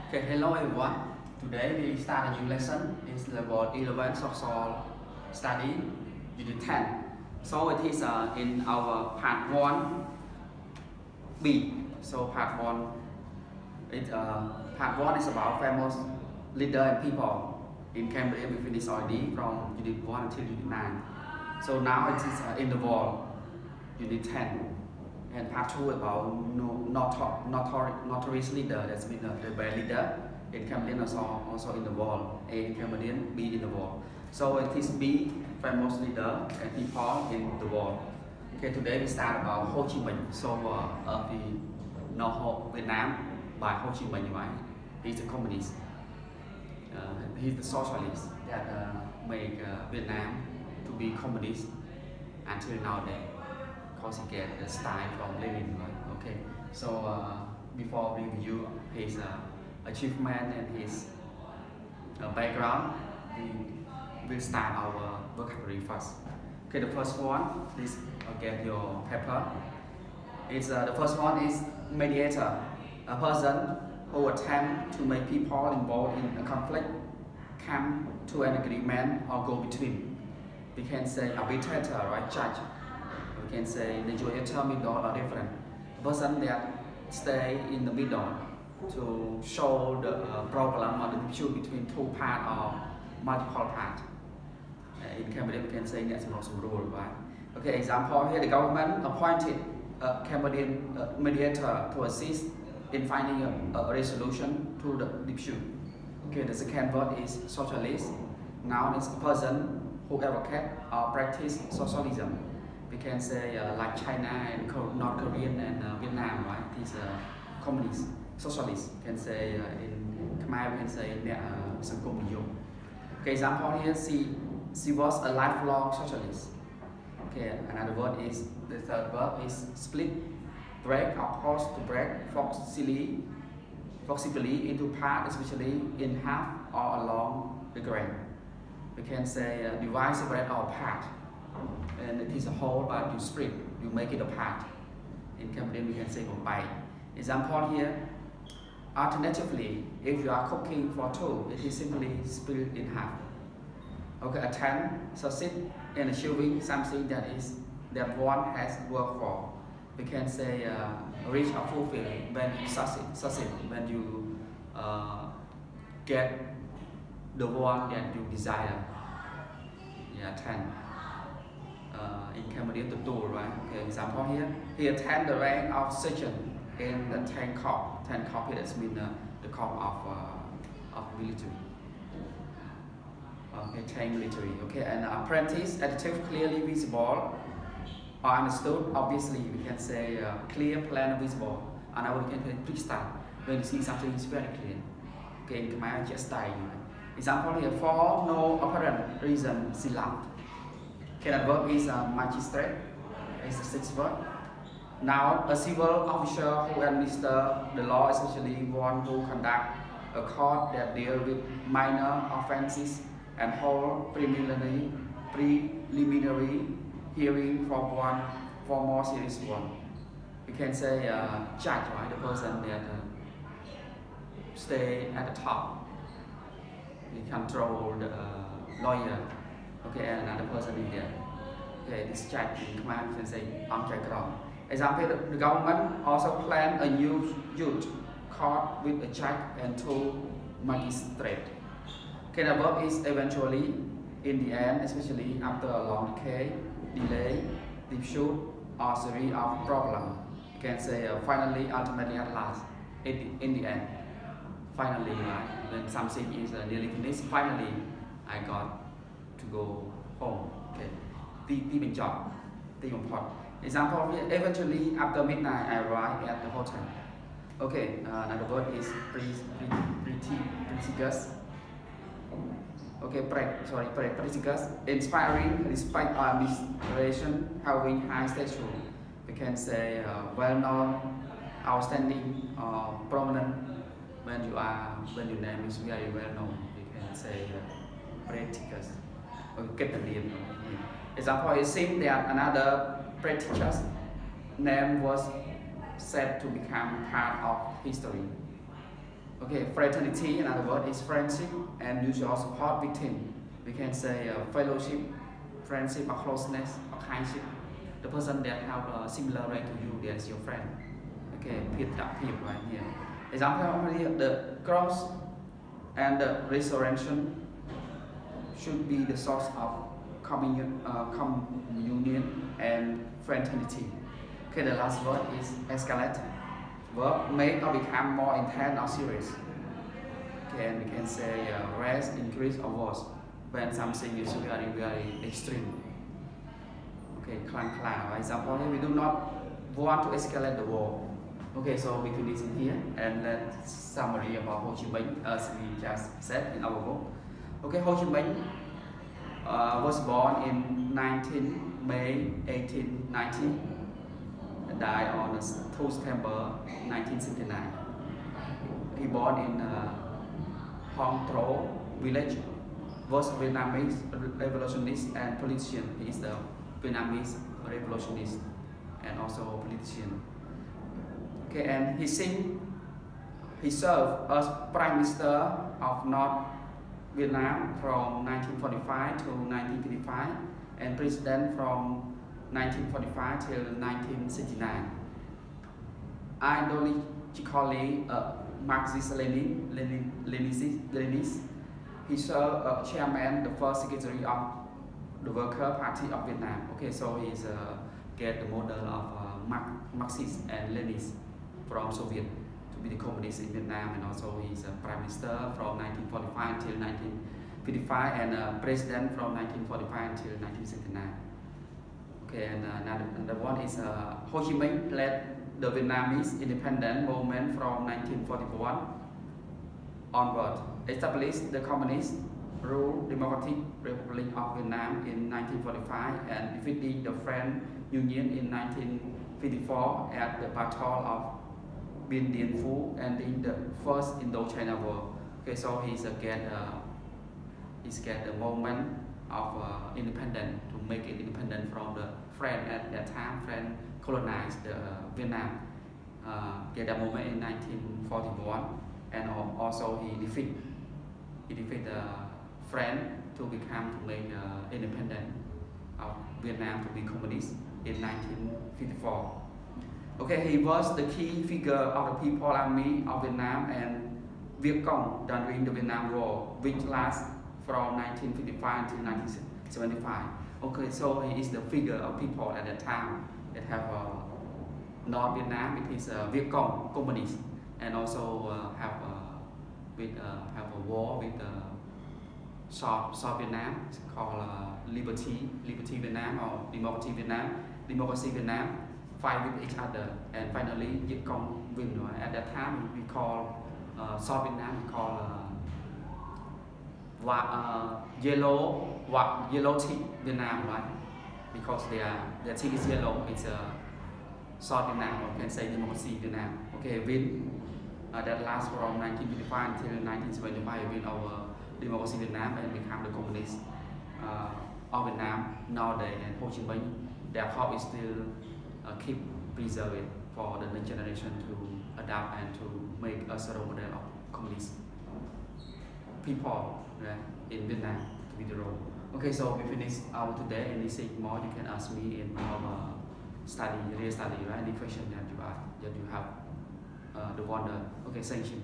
Okay, hello everyone. Today we start a new lesson. It's level 11 social study, unit 10. So it is in our part 1B. So part 1 is about famous leader and people in Cambodia. We finished already from unit 1 until unit 9. So now it is in the world, unit 10. And part 2 about notorious leader, that's been the bad leader in Cambodian, also in the world, A in Cambodian, B in the world. So it is B, famous leader and people in the world. Okay, today we start about Ho Chi Minh. So we know Vietnam by Ho Chi Minh, right? He's a communist. He's the socialist that make Vietnam to be communist until nowadays. Because he get the style from Lenin, right? Okay, so before we review his achievement and his background, we will start our vocabulary first. Okay, the first one, please get your paper. It's the first one is mediator, a person who attempt to make people involved in a conflict come to an agreement or go between. We can say arbitrator, right? Judge. We can say negotiator, middle, or different. The person that stay in the middle to show the problem or the issue between two parts or multiple parts. In Cambodia, we can say that's also rule, right? Okay, example here, the government appointed a Cambodian mediator to assist in finding a resolution to the dispute. Okay, the second word is socialist. Noun is a person who advocate or practice socialism. We can say like China and North Korean and Vietnam, right? These communist, socialist. We can say in Khmer, we can say Sangkom Niyom. Okay, example here, she was a lifelong socialist. Okay, another word is, the third word is split, break, of course, to break forcibly into parts, especially in half or along the grain. We can say divide, separate, or apart. And it is a whole, but you split, you make it apart. In Cambodian, we can say by. Example here, alternatively, if you are cooking for two, it is simply split in half. Okay, attempt, succeed in achieving something that one has worked for. We can say reach or fulfill when you succeed when you get the one that you desire. Yeah, 10. In Cambodian, the tool, right? Okay, example here. He attained the rank of sergeant in the tank corps. Tank corps here, that means the corps of military. Okay, tank military. Okay, and apprentice, adjective, clearly visible or understood. Obviously, we can say clear, plain, visible. And now we can say crystal. When you see something, it's very clear. Okay, in Khmer, just style. Example here, for no apparent reason, she laughed. Okay, that verb is magistrate. It's the sixth word. Now, a civil officer who administers the law, especially one who conduct a court that deal with minor offenses and hold preliminary hearing for more serious one. We can say judge, right? The person that stay at the top. We control the lawyer. Okay, and another person in there. Okay, this judge in Khmer, we can say example, the government also planned a new youth court with a judge and two magistrates. Okay, the verb is eventually, in the end, especially after a long decay, delay, dispute, or series of problems. You can say finally, ultimately, at last, in the end. Finally, right? When something is nearly finished, finally, I got to go home. Okay, the big job, the important. Example here, eventually after midnight I arrived at the hotel. Okay, another word is prestigious. Okay, prestigious, inspiring, despite our inspiration, having high stature. We can say well-known, outstanding, prominent. When your name is very well-known, we can say prestigious. Get the name. Example, it seems that another prestigious name was said to become part of history. Okay, fraternity, in other words, is friendship and mutual support between. We can say fellowship, friendship, or closeness, or kindship. The person that have a similar rank to you, that's your friend. Okay, Peter right here. Example here, the cross and the resurrection should be the source of communion and fraternity. Okay, the last word is escalate. Verb make or become more intense or serious. Okay, and we can say rise, increase, or worse when something is very extreme. Okay, clang. Example here, we do not want to escalate the war. Okay, so we finish it here and let's summary about Ho Chi Minh as we just said in our book. Okay, Ho Chi Minh was born in 19 May 1890 and died on 2 September 1969. He born in Hong Tro village, was Vietnamese revolutionist and politician. He is the Vietnamese revolutionist and also politician. Okay, and he served as Prime Minister of North Vietnam from 1945 to 1955 and President from 1945 till 1969. Ideologically Marxist-Leninist, he served chairman, the first secretary of the Worker Party of Vietnam. Okay, so he's get the model of Marxist and Leninist from Soviet to be the communist in Vietnam, and also he's a prime minister from 1945 until 1955 and president from 1945 until 1969. Okay, and another one is Ho Chi Minh led the Vietnamese independent movement from 1941 onward, established the communist rule Democratic Republic of Vietnam in 1945 and defeated the French Union in 1954 at the Battle of Bien Dien Phu and in the First Indochina War. Okay, so he's get the moment of independence to make it independent from the French at that time. French colonized Vietnam. Get that moment in 1941, and also he defeat the French to make independent of Vietnam to be communist in 1954. Okay, he was the key figure of the People Army of Vietnam and Viet Cong during the Vietnam War, which lasts from 1955 to 1975. Okay, so he is the figure of people at that time that have North Vietnam. It is Viet Cong communist, and also have a war with South Vietnam. It's called Liberty Vietnam or Democracy Vietnam. Fight with each other, and finally Viet Cong win. Right? At that time, we call South Vietnam, we call yellow tea Vietnam, right? Because their tea is yellow. It's South Vietnam, or can say Democracy Vietnam. Okay, win that lasts from 1955 until 1975. Win over Democracy Vietnam and become the communist of Vietnam nowadays. And Ho Chi Minh, their hope is still keep preserve it for the next generation to adapt and to make us a role model of communist people, right, in Vietnam to be the role. Okay, so we finish our today. Anything more you can ask me in our real study, right? Any question that you have the wonder. Okay, thank you.